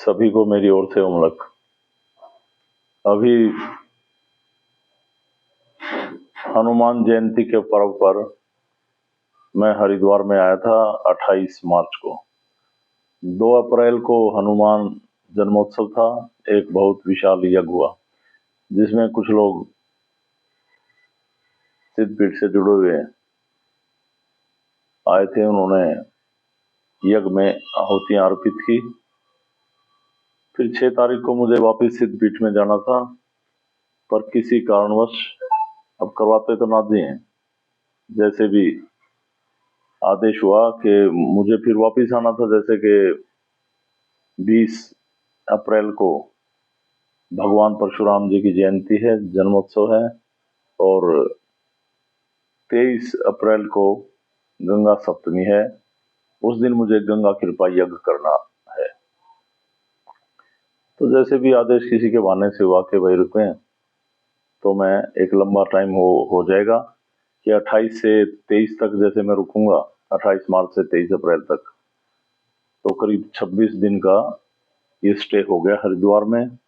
सभी को मेरी ओर से उमलक। अभी हनुमान जयंती के पर्व पर मैं हरिद्वार में आया था 28 मार्च को। 2 अप्रैल को हनुमान जन्मोत्सव था। एक बहुत विशाल यज्ञ हुआ जिसमें कुछ लोग सिद्धपीठ से जुड़े हुए आए थे। उन्होंने यज्ञ में आहुतियां अर्पित की। फिर 6 तारीख को मुझे वापस सिद्धपीठ में जाना था, पर किसी कारणवश, अब करवाते तो नाथ जी हैं, जैसे भी आदेश हुआ कि मुझे फिर वापस आना था। जैसे कि 20 अप्रैल को भगवान परशुराम जी की जयंती है, जन्मोत्सव है, और 23 अप्रैल को गंगा सप्तमी है। उस दिन मुझे गंगा कृपा यज्ञ करना है। तो जैसे भी आदेश किसी के बहाने से हुआ कि भाई रुकें, तो मैं एक लंबा टाइम हो जाएगा कि 28 से 23 तक जैसे मैं रुकूंगा, 28 मार्च से 23 अप्रैल तक, तो करीब 26 दिन का ये स्टे हो गया हरिद्वार में।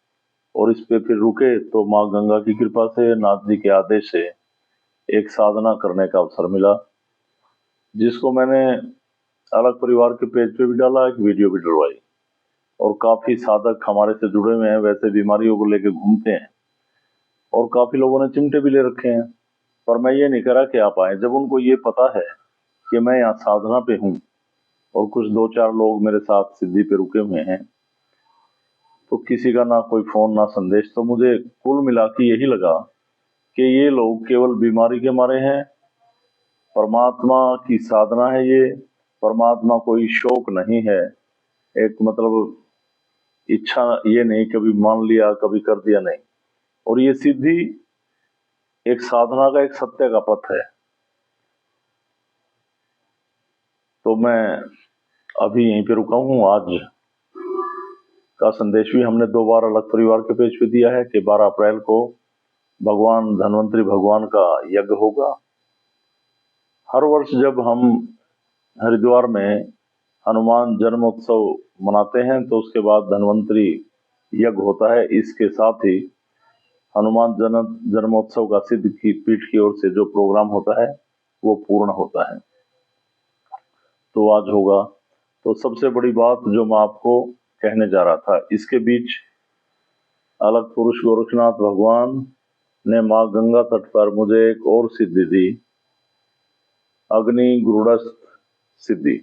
और इस पे फिर रुके तो माँ गंगा की कृपा से, नाथ जी के आदेश से एक साधना करने का अवसर मिला, जिसको मैंने अलग परिवार के पेज पे भी डाला, एक वीडियो भी डलवाई। और काफी साधक हमारे से जुड़े हुए हैं, वैसे बीमारियों को लेके घूमते हैं, और काफी लोगों ने चिमटे भी ले रखे हैं। पर मैं ये नहीं कह रहा कि आप आए। जब उनको ये पता है कि मैं यहाँ साधना पे हूँ और कुछ 2-4 लोग मेरे साथ सिद्धि पे रुके हुए हैं, तो किसी का ना कोई फोन ना संदेश, तो मुझे कुल मिला के यही लगा कि ये लोग केवल बीमारी के मारे हैं। परमात्मा की साधना है ये, परमात्मा कोई शौक नहीं है, एक मतलब इच्छा ये नहीं, कभी मान लिया कभी कर दिया, नहीं। और ये सिद्धि एक साधना का एक सत्य का पथ है। तो मैं अभी यहीं पे रुका हूँ। आज का संदेश भी हमने 2 बार अलग परिवार के पेज पे दिया है कि 12 अप्रैल को भगवान धन्वंतरी भगवान का यज्ञ होगा। हर वर्ष जब हम हरिद्वार में हनुमान जन्मोत्सव मनाते हैं तो उसके बाद धन्वंतरी यज्ञ होता है। इसके साथ ही हनुमान जन्मोत्सव का सिद्ध की पीठ की ओर से जो प्रोग्राम होता है वो पूर्ण होता है। तो आज होगा। तो सबसे बड़ी बात जो मैं आपको कहने जा रहा था, इसके बीच अलग पुरुष गोरखनाथ भगवान ने माँ गंगा तट पर मुझे एक और सिद्धि दी, अग्नि गुरुड़स्थ सिद्धि।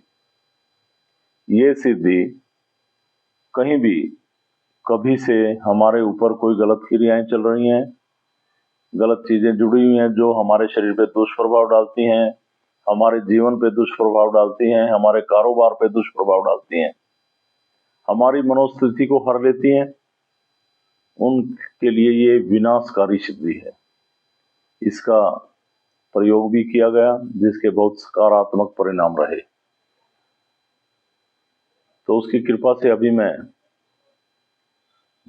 ये सिद्धि कहीं भी कभी से हमारे ऊपर कोई गलत क्रियाएं चल रही हैं, गलत चीजें जुड़ी हुई हैं जो हमारे शरीर पे दुष्प्रभाव डालती हैं, हमारे जीवन पे दुष्प्रभाव डालती हैं, हमारे कारोबार पे दुष्प्रभाव डालती हैं, हमारी मनोस्थिति को हर लेती हैं, उनके लिए ये विनाशकारी सिद्धि है। इसका प्रयोग भी किया गया जिसके बहुत सकारात्मक परिणाम रहे। तो उसकी कृपा से अभी मैं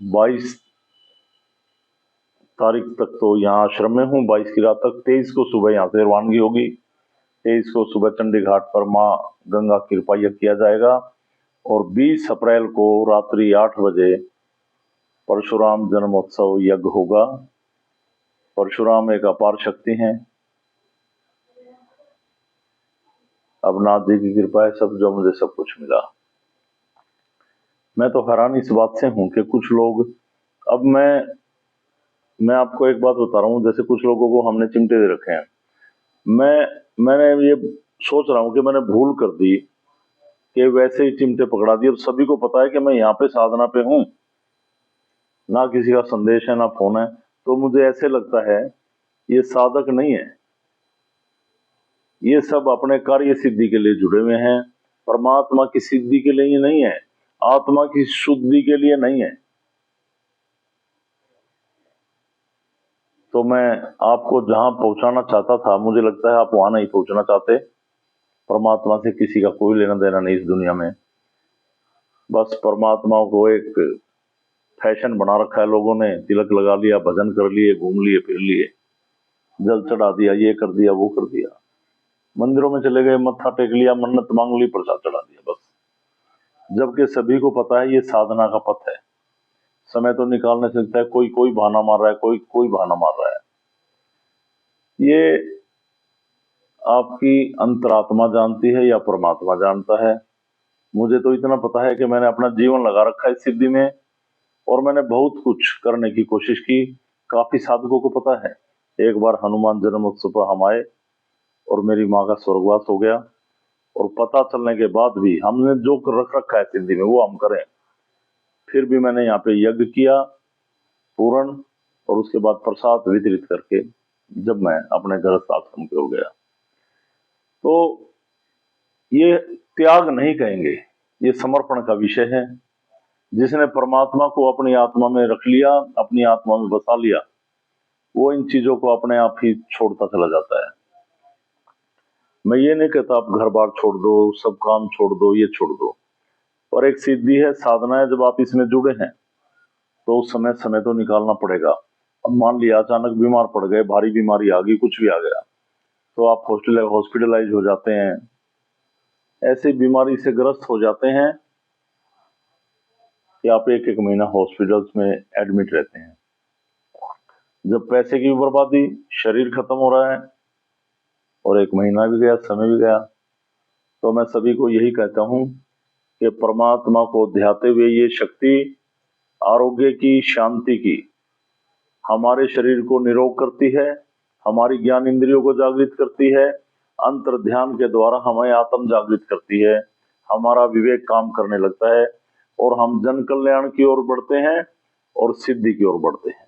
22 तारीख तक तो यहाँ आश्रम में हूँ, 22 की रात तक। 23 को सुबह यहाँ से रवानगी होगी। 23 को सुबह चंडी घाट पर माँ गंगा कृपा यज्ञ किया जाएगा, और 20 अप्रैल को रात्रि 8 बजे परशुराम जन्मोत्सव यज्ञ होगा। परशुराम एक अपार शक्ति हैं। अब नाथ जी की कृपा है सब, जो मुझे सब कुछ मिला। मैं तो हैरान इस बात से हूं कि कुछ लोग, अब मैं आपको एक बात बता रहा हूं, जैसे कुछ लोगों को हमने चिमटे दे रखे हैं। मैंने ये सोच रहा हूं कि मैंने भूल कर दी कि वैसे ही चिमटे पकड़ा दिए। अब सभी को पता है कि मैं यहाँ पे साधना पे हूँ, ना किसी का संदेश है ना फोन है, तो मुझे ऐसे लगता है ये साधक नहीं है, ये सब अपने कार्य सिद्धि के लिए जुड़े हुए हैं, परमात्मा की सिद्धि के लिए नहीं है, आत्मा की शुद्धि के लिए नहीं है। तो मैं आपको जहां पहुंचाना चाहता था, मुझे लगता है आप वहां नहीं पहुंचना चाहते। परमात्मा से किसी का कोई लेना देना नहीं इस दुनिया में। बस परमात्मा को एक फैशन बना रखा है लोगों ने, तिलक लगा लिया, भजन कर लिए, घूम लिए, फिर लिए, जल चढ़ा दिया, ये कर दिया, वो कर दिया, मंदिरों में चले गए, मत्था टेक लिया, मन्नत मांग ली, प्रसाद चढ़ा दिया, बस जबकि सभी को पता है ये साधना का पथ है। समय तो निकाल नहीं सकता है, कोई कोई बहाना मार रहा है, कोई कोई बहाना मार रहा है। ये आपकी अंतरात्मा जानती है या परमात्मा जानता है। मुझे तो इतना पता है कि मैंने अपना जीवन लगा रखा है इस सिद्धि में, और मैंने बहुत कुछ करने की कोशिश की। काफी साधकों को पता है। एक बार हनुमान जन्मोत्सव पर हम आए और मेरी माँ का स्वर्गवास हो गया, और पता चलने के बाद भी हमने जो रख रखा है सिद्धि में वो हम करें। फिर भी मैंने यहाँ पे यज्ञ किया पूर्ण, और उसके बाद प्रसाद वितरित करके जब मैं अपने गृहस्थ आश्रम की ओर गया, तो ये त्याग नहीं कहेंगे, ये समर्पण का विषय है। जिसने परमात्मा को अपनी आत्मा में रख लिया, अपनी आत्मा में बसा लिया, वो इन चीजों को अपने आप ही छोड़ता चला जाता है। मैं ये नहीं कहता आप घर बार छोड़ दो, सब काम छोड़ दो, ये छोड़ दो, और एक सिद्धि है, साधना है, जब आप इसमें जुड़े हैं तो उस समय तो निकालना पड़ेगा। अब मान लिया अचानक बीमार पड़ गए, भारी बीमारी आ गई, कुछ भी आ गया, तो आप हॉस्पिटलाइज हो जाते हैं, ऐसी बीमारी से ग्रस्त हो जाते हैं कि आप एक एक महीना हॉस्पिटल्स में एडमिट रहते हैं। जब पैसे की बर्बादी, शरीर खत्म हो रहा है, और एक महीना भी गया, समय भी गया, तो मैं सभी को यही कहता हूं कि परमात्मा को ध्याते हुए ये शक्ति आरोग्य की, शांति की, हमारे शरीर को निरोग करती है, हमारी ज्ञान इंद्रियों को जागृत करती है, अंतर ध्यान के द्वारा हमें आत्म जागृत करती है, हमारा विवेक काम करने लगता है, और हम जन कल्याण की ओर बढ़ते हैं और सिद्धि की ओर बढ़ते हैं।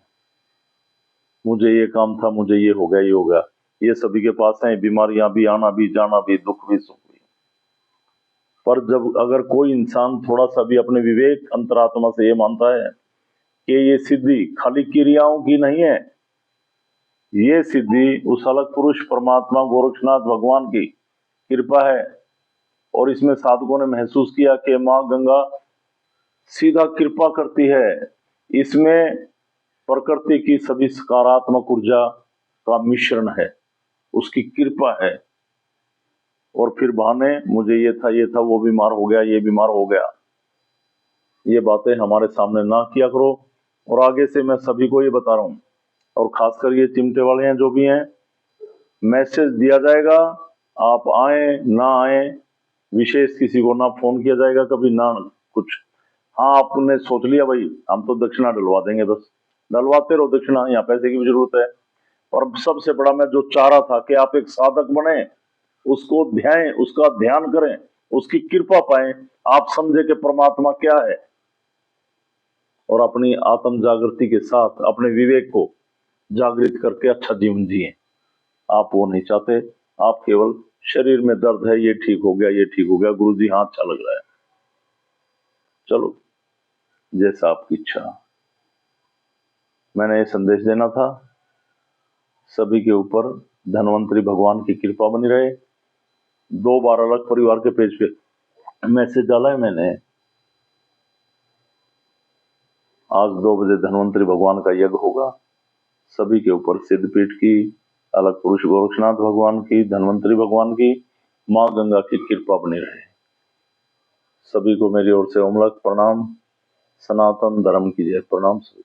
मुझे ये काम था, मुझे ये हो गया, ये हो गया, ये सभी के पास है, बीमारियां भी, आना भी, जाना भी, दुख भी, सुख भी। पर जब अगर कोई इंसान थोड़ा सा भी अपने विवेक अंतरात्मा से ये मानता है कि ये सिद्धि खाली क्रियाओं की नहीं है, ये सिद्धि उस अलग पुरुष परमात्मा गोरक्षनाथ भगवान की कृपा है, और इसमें साधकों ने महसूस किया कि माँ गंगा सीधा कृपा करती है, इसमें प्रकृति की सभी सकारात्मक ऊर्जा का मिश्रण है, उसकी कृपा है। और फिर बहाने, मुझे ये था, वो बीमार हो गया, ये बीमार हो गया, ये बातें हमारे सामने ना किया करो। और आगे से मैं सभी को ये बता रहा हूं, और खासकर ये चिमटे वाले हैं जो भी हैं, मैसेज दिया जाएगा, आप आए ना आए, विशेष किसी को ना फोन किया जाएगा कभी, ना कुछ। हाँ, आपने सोच लिया भाई हम तो दक्षिणा डलवा देंगे, बस डलवाते रहो दक्षिणा, यहाँ पैसे की भी जरूरत है। और सबसे बड़ा मैं जो चाह रहा था कि आप एक साधक बने, उसको ध्यान, उसका ध्यान करें, उसकी कृपा पाएं, आप समझे कि परमात्मा क्या है, और अपनी आत्म जागृति के साथ अपने विवेक को जागृत करके अच्छा जीवन जिए। आप वो नहीं चाहते, आप केवल शरीर में दर्द है, ये ठीक हो गया, ये ठीक हो गया, गुरुजी हाँ अच्छा लग रहा है, चलो जैसा आपकी इच्छा। मैंने ये संदेश देना था, सभी के ऊपर धन्वंतरी भगवान की कृपा बनी रहे। 2 बार अलग परिवार के पेज पे मैसेज डाला है मैंने। आज 2 बजे धन्वंतरी भगवान का यज्ञ होगा, सभी के ऊपर सिद्धपीठ की, अलग पुरुष गोरक्षनाथ भगवान की, धन्वंतरी भगवान की, माँ गंगा की कृपा बनी रहे। सभी को मेरी ओर से ओमलक प्रणाम। सनातन धर्म की जय। प्रणाम सभी।